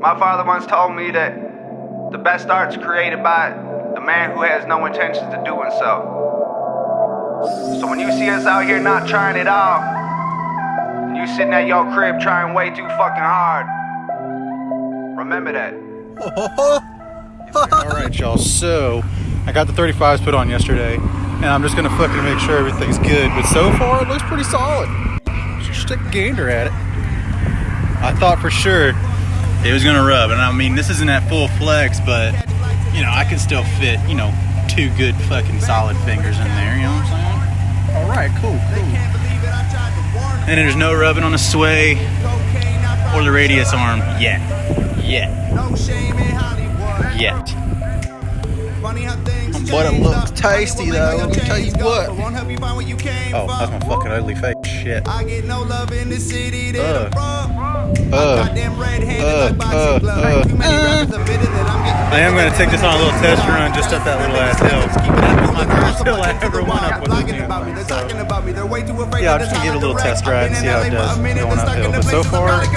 My father once told me that the best art's created by the man who has no intentions of doing so. So when you see us out here not trying at all, and you sitting at your crib trying way too fucking hard, remember that. Alright y'all, so I got the 35s put on yesterday, and I'm just gonna fucking make sure everything's good, but so far it looks pretty solid. Just take a gander at it. I thought for sure it was gonna rub, and I mean, this isn't at full flex, but you know, I can still fit, you know, 2 good fucking solid fingers in there, you know what I'm saying? Alright, cool. And there's no rubbing on the sway or the radius arm yet. But it looks tasty though, let me tell you what. Oh, that's my fucking ugly face. Shit. I am going to take this on a little test run just up that little ass hill. That was my first hill I ever went up with this new one. So, yeah, I'm just going to give it a little test ride and see how it does going uphill. But so far, it's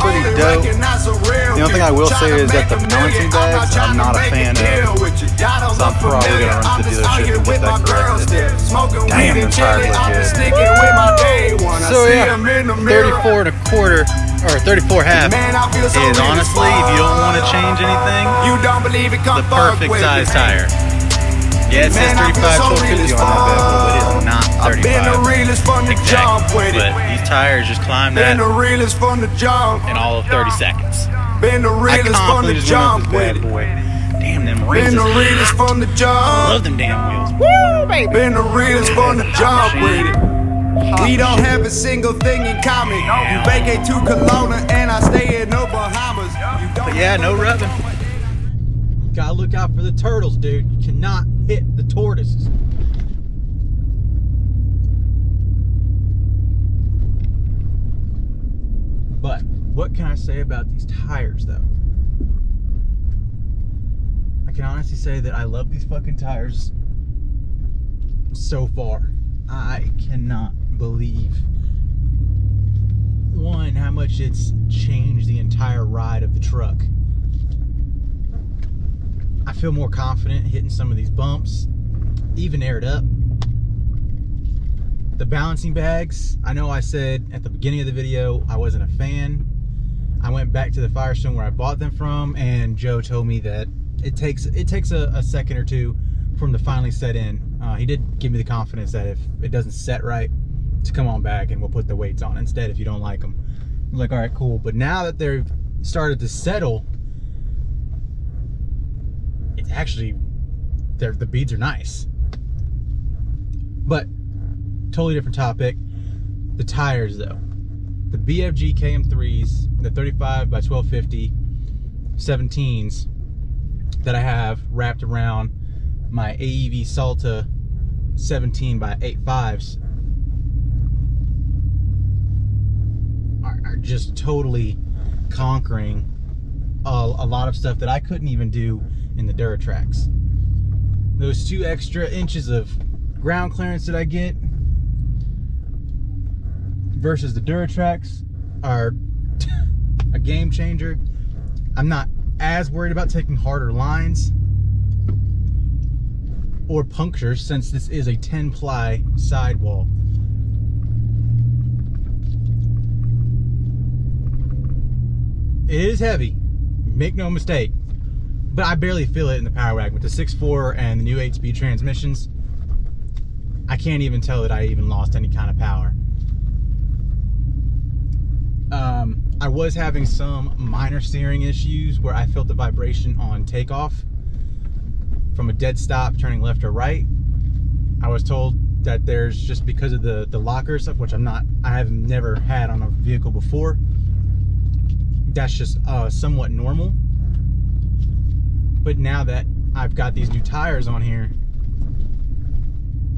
pretty dope. The only thing I will say is that the balancing bags I'm not a fan of. So I'm probably going to run to the dealership and get that corrected. Damn, them tires look good. So yeah, 34 1/4 or 34 half is honestly, if you don't want to change anything, the perfect size tire. Yeah, it says 35 450 on that bed, but it is not 35 exactly. But these tires just climb that in all of 30 seconds. I confidently just went up this bad boy. Damn, them rims is hot. I love them damn wheels. Woo, baby. Been the realest from the jump with it. We don't have a single thing in common. You vacate to Kelowna and I stay in no Bahamas. But yeah, no rubbing. You gotta look out for the turtles, dude. You cannot hit the tortoises. But what can I say about these tires though? I can honestly say that I love these fucking tires so far. I cannot believe, one, how much it's changed the entire ride of the truck. I feel more confident hitting some of these bumps, even aired up. The balancing bags, I know I said at the beginning of the video I wasn't a fan. I went back to the Firestone where I bought them from, and Joe told me that it takes a second or two for them to finally set in. He did give me the confidence that if it doesn't set right, to come on back and we'll put the weights on instead if you don't like them. I'm like, all right, cool. But now that they've started to settle, it's actually, the beads are nice. But totally different topic. The tires though. The BFG KM3s, the 35 by 1250 17s that I have wrapped around my AEV Salta 17 by 85s are just totally conquering a lot of stuff that I couldn't even do in the Duratrax. Those 2 extra inches of ground clearance that I get versus the Duratrax are a game changer. I'm not as worried about taking harder lines or punctures since this is a 10-ply sidewall. It is heavy, make no mistake, but I barely feel it in the Power Wagon. With the 6.4 and the new 8-speed transmissions, I can't even tell that I even lost any kind of power. I was having some minor steering issues where I felt the vibration on takeoff from a dead stop turning left or right. I was told that there's just because of the locker stuff, which I have never had on a vehicle before. That's just somewhat normal. But now that I've got these new tires on here,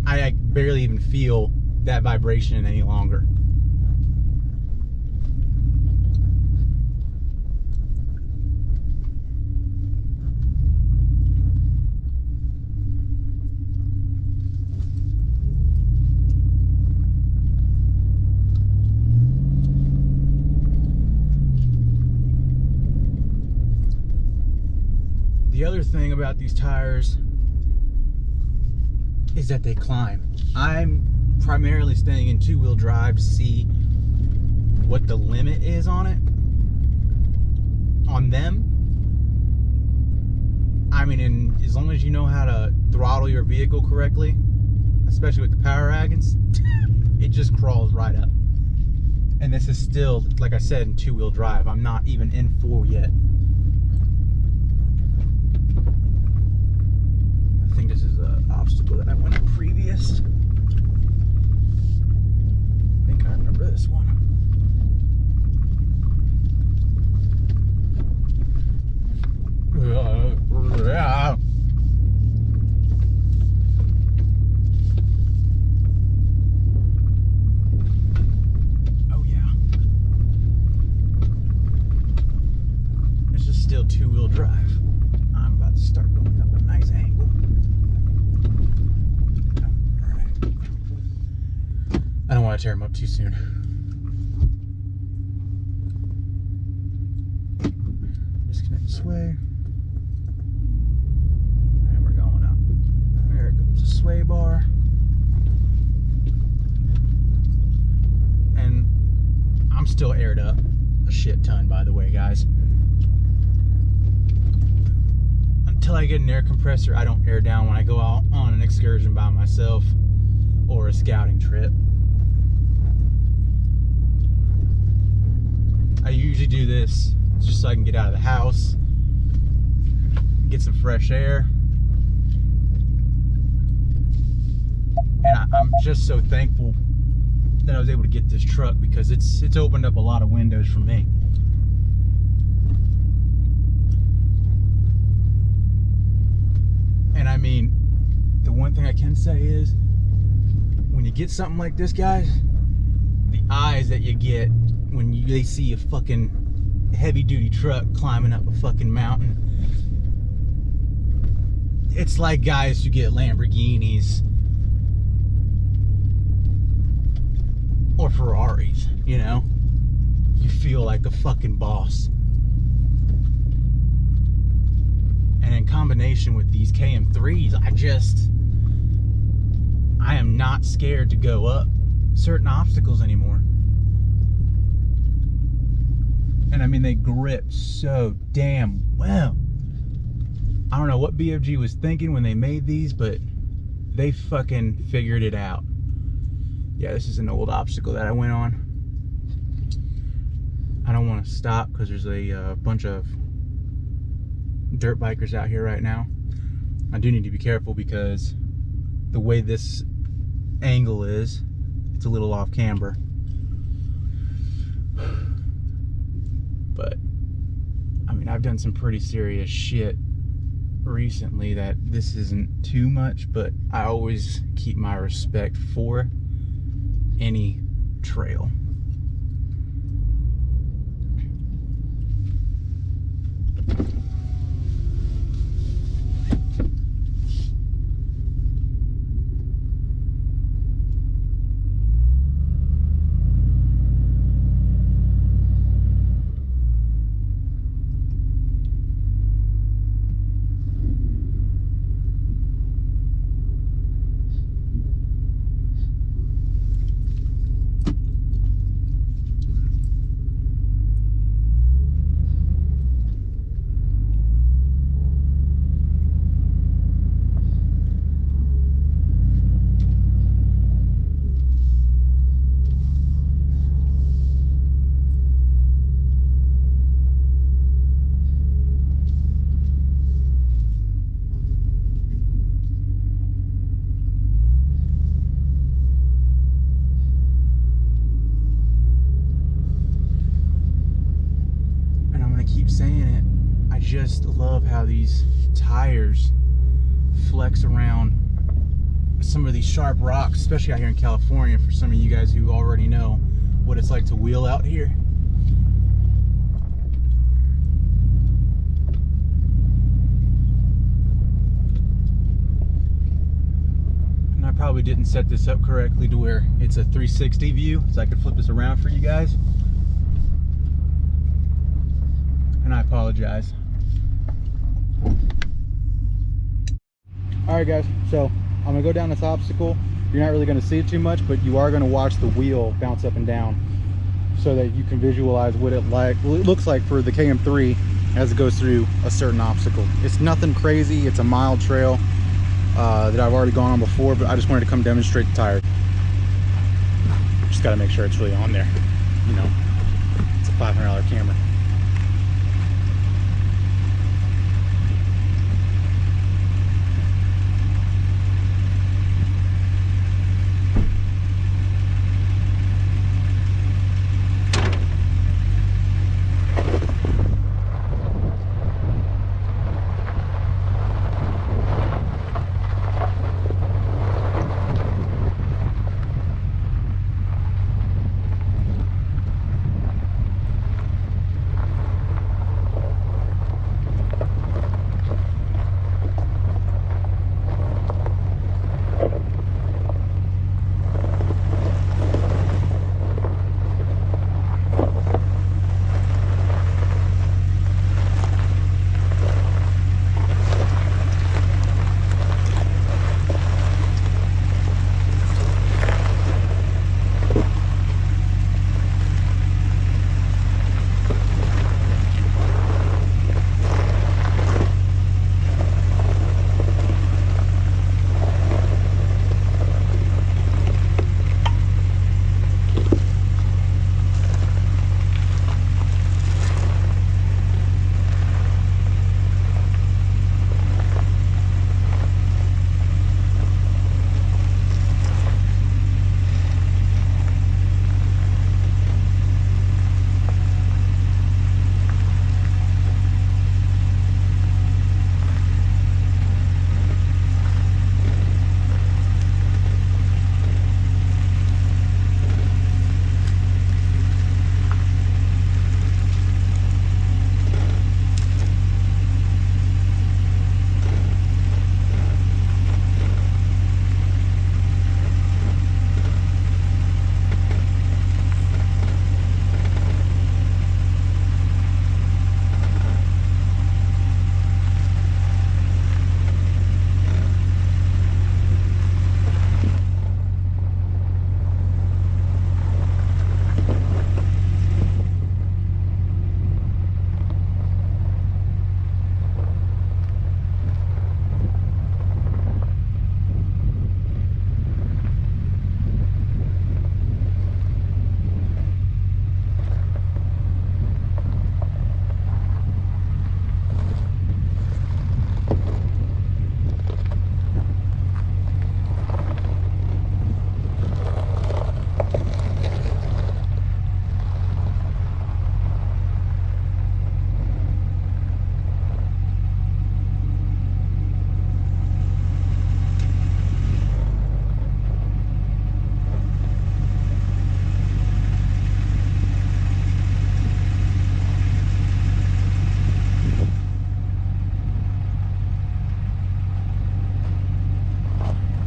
I barely even feel that vibration any longer. thing about these tires is that they climb. I'm primarily staying in two-wheel drive to see what the limit is on it. On them, I mean, as long as you know how to throttle your vehicle correctly, especially with the power wagons, it just crawls right up. And this is still, like I said, in two-wheel drive. I'm not even in four yet. I think this is an obstacle that I went on previous. I think I remember this one. Yeah. Oh yeah. This is still two-wheel drive. I'm about to start going up a nice angle. All right. I don't want to tear them up too soon. Disconnect the sway. Sway bar, and I'm still aired up a shit ton, by the way, guys. Until I get an air compressor, I don't air down when I go out on an excursion by myself or a scouting trip. I usually do this just so I can get out of the house, get some fresh air. And I'm just so thankful that I was able to get this truck, because it's opened up a lot of windows for me. And I mean, the one thing I can say is, when you get something like this, guys, the eyes that you get when they see a fucking heavy-duty truck climbing up a fucking mountain, it's like guys who get Lamborghinis or Ferraris, you know? You feel like a fucking boss. And in combination with these KM3s, I am not scared to go up certain obstacles anymore. And I mean, they grip so damn well. I don't know what BFG was thinking when they made these, but they fucking figured it out. Yeah, this is an old obstacle that I went on. I don't want to stop because there's a bunch of dirt bikers out here right now. I do need to be careful because the way this angle is, it's a little off camber. But I mean, I've done some pretty serious shit recently that this isn't too much, but I always keep my respect for any trail. Just love how these tires flex around some of these sharp rocks, especially out here in California, for some of you guys who already know what it's like to wheel out here. And I probably didn't set this up correctly to where it's a 360 view, so I could flip this around for you guys. And I apologize. All right, guys. So I'm gonna go down this obstacle. You're not really gonna see it too much, but you are gonna watch the wheel bounce up and down so that you can visualize what it looks like for the KM3 as it goes through a certain obstacle. It's nothing crazy. It's a mild trail that I've already gone on before, but I just wanted to come demonstrate the tire. Just got to make sure it's really on there. You know, it's a $500 camera.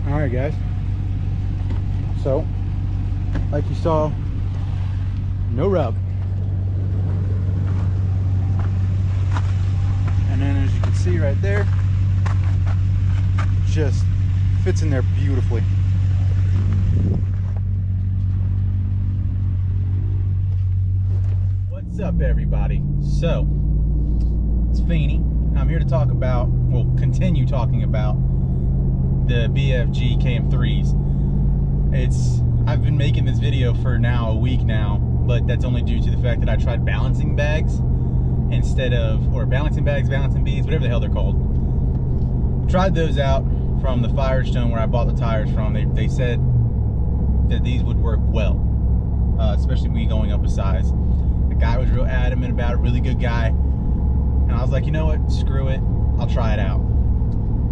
Alright guys, so like you saw, no rub, and then as you can see right there, just fits in there beautifully. What's up everybody? So it's Feenie. I'm here to talk about, we'll continue talking about the BFG KM3s. I've been making this video for now a week now, but that's only due to the fact that I tried balancing bags instead of, or balancing bags, balancing beads, whatever the hell they're called. Tried those out from the Firestone where I bought the tires from. They said that these would work well, especially me going up a size. The guy was real adamant about it, really good guy. And I was like, you know what, screw it, I'll try it out.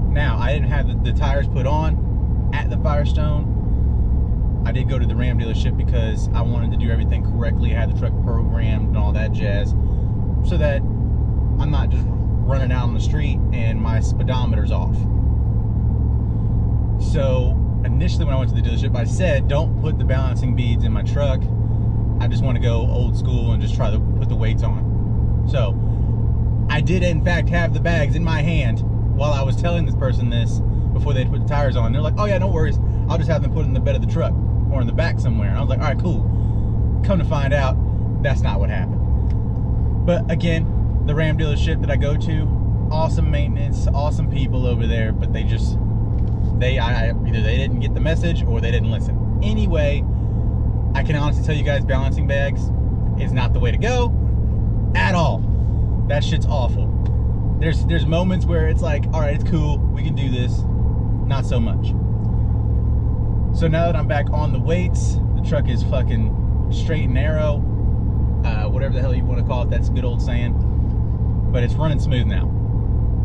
Now, I didn't have the tires put on at the Firestone. I did go to the Ram dealership because I wanted to do everything correctly. I had the truck programmed and all that jazz, so that I'm not just running out on the street and my speedometer's off. So initially when I went to the dealership, I said, don't put the balancing beads in my truck. I just want to go old school and just try to put the weights on. So I did in fact have the bags in my hand while I was telling this person this before they'd put the tires on. They're like, oh yeah, no worries, I'll just have them put it in the bed of the truck or in the back somewhere. And I was like, all right, cool. Come to find out, that's not what happened. But again, the Ram dealership that I go to, awesome maintenance, awesome people over there, but they just, either they didn't get the message or they didn't listen. Anyway, I can honestly tell you guys, balancing bags is not the way to go at all. That shit's awful. There's moments where it's like, all right, it's cool, we can do this. Not so much. So now that I'm back on the weights, the truck is fucking straight and narrow. Whatever the hell you want to call it, that's a good old saying. But it's running smooth now.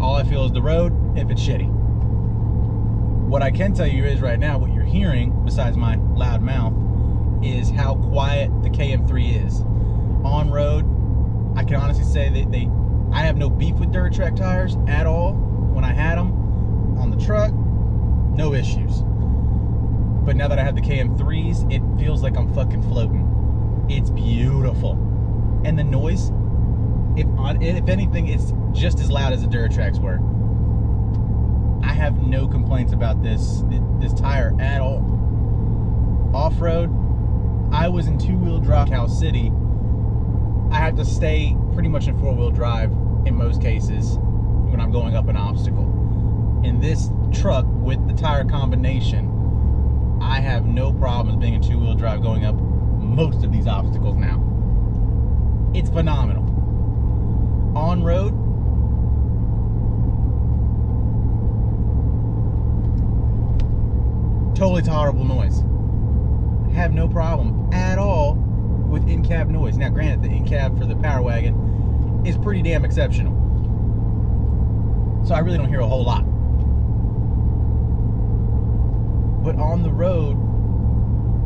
All I feel is the road if it's shitty. What I can tell you is right now, what you're hearing, besides my loud mouth, is how quiet the KM3 is. On road, I can honestly say that I have no beef with Duratrack tires at all. When I had them on the truck, no issues. But now that I have the KM3s, it feels like I'm fucking floating. It's beautiful. And the noise, if anything, it's just as loud as the Duratracks were. I have no complaints about this tire at all. Off-road, I was in two-wheel drive Cal City. I have to stay pretty much in four-wheel drive in most cases when I'm going up an obstacle. In this truck with the tire combination, I have no problems being in two-wheel drive going up most of these obstacles now. It's phenomenal. On road, totally tolerable noise. I have no problem at all with in-cab noise. Now granted, the in-cab for the Power Wagon is pretty damn exceptional. So I really don't hear a whole lot. But on the road,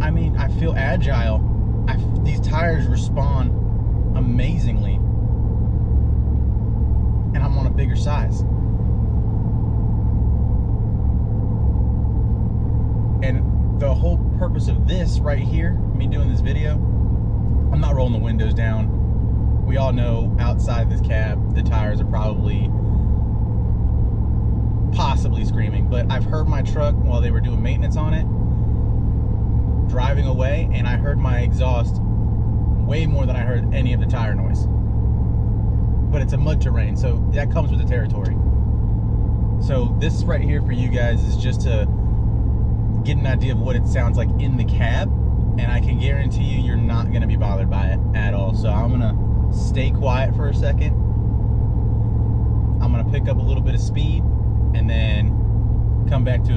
I mean, I feel agile. These tires respond amazingly. And I'm on a bigger size. And the whole purpose of this right here, me doing this video, I'm not rolling the windows down. We all know outside this cab, the tires are possibly screaming, but I've heard my truck while they were doing maintenance on it, driving away, and I heard my exhaust way more than I heard any of the tire noise. But it's a mud terrain, so that comes with the territory. So this right here for you guys is just to get an idea of what it sounds like in the cab, and I can guarantee you, you're not going to be bothered by it at all. So I'm going to stay quiet for a second. I'm going to pick up a little bit of speed and then come back to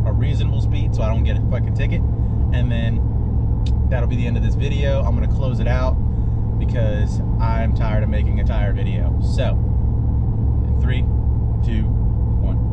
a reasonable speed so I don't get a fucking ticket. And then that'll be the end of this video. I'm going to close it out because I'm tired of making a tire video. So, in 3, 2, 1.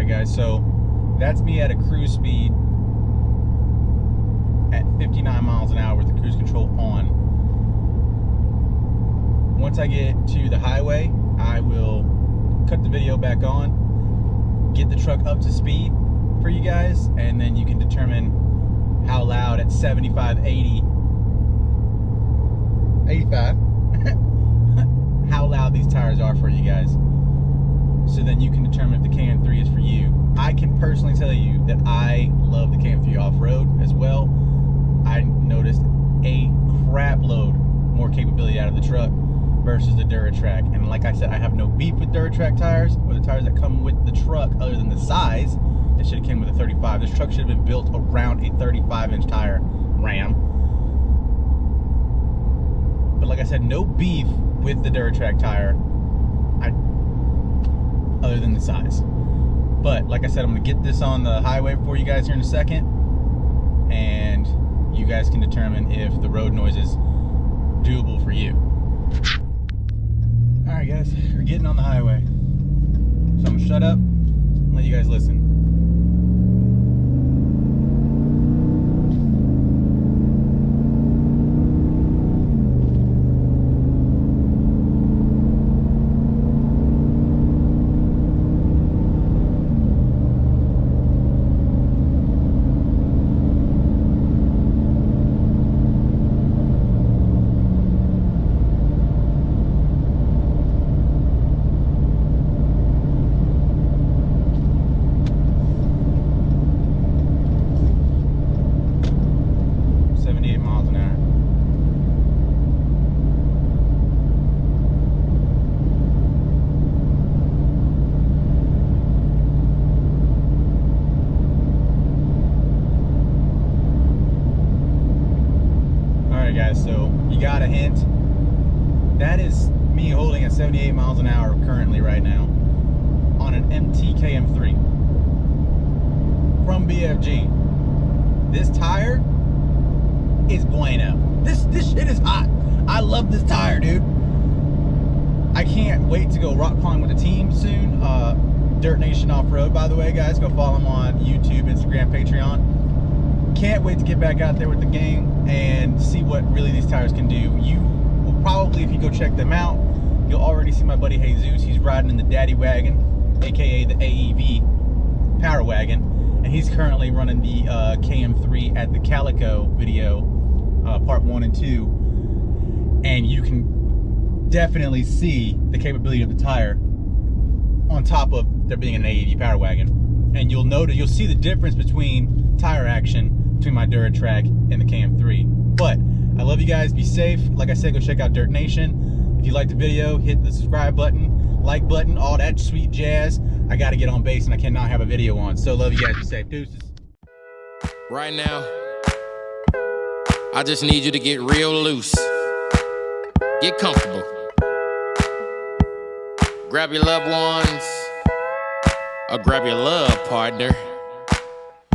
Guys, so that's me at a cruise speed at 59 miles an hour with the cruise control on. Once I get to the highway, I will cut the video back on, get the truck up to speed for you guys, and then you can determine how loud at 75, 80, 85 how loud these tires are for you guys. So then you can determine if the KM3 is for you. I can personally tell you that I love the KM3 off-road as well. I noticed a crap load more capability out of the truck versus the Duratrack. And like I said, I have no beef with Duratrack tires or the tires that come with the truck other than the size. It should have came with a 35. This truck should have been built around a 35-inch tire, Ram. But like I said, no beef with the Duratrack tire. Other than the size. But like I said, I'm gonna get this on the highway for you guys here in a second. and you guys can determine if the road noise is doable for you. All right, guys, we're getting on the highway. So I'm gonna shut up and let you guys listen. Guys, so you got a hint. That is me holding at 78 miles an hour currently right now on an MT KM3 from BFG. This tire is bueno. This shit is hot. I love this tire, dude. I can't wait to go rock climbing with the team soon. Dirt Nation Off-Road, by the way, guys. Go follow them on YouTube, Instagram, Patreon. Can't wait to get back out there with the gang and see what really these tires can do. You will probably, if you go check them out, you'll already see my buddy Jesus. He's riding in the Daddy Wagon, aka the AEV Power Wagon, and he's currently running the KM3 at the Calico video, part 1 and 2, and you can definitely see the capability of the tire on top of there being an AEV Power Wagon. And you'll notice, you'll see the difference between tire action between my Duratrack and the KM3. But I love you guys. Be safe. Like I said, go check out Dirt Nation. If you liked the video, hit the subscribe button, like button, all that sweet jazz. I got to get on base and I cannot have a video on. So love you guys. Be safe. Deuces. Right now, I just need you to get real loose. Get comfortable. Grab your loved ones or grab your love partner.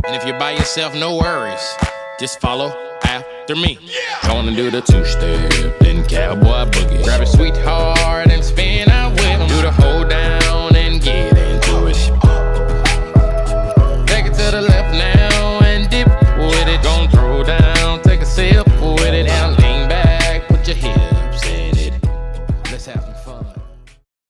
And if you're by yourself, no worries. Just follow after me. Gonna do the two-step, then cowboy boogie. Grab a sweetheart and spin out with 'em. Do the whole down.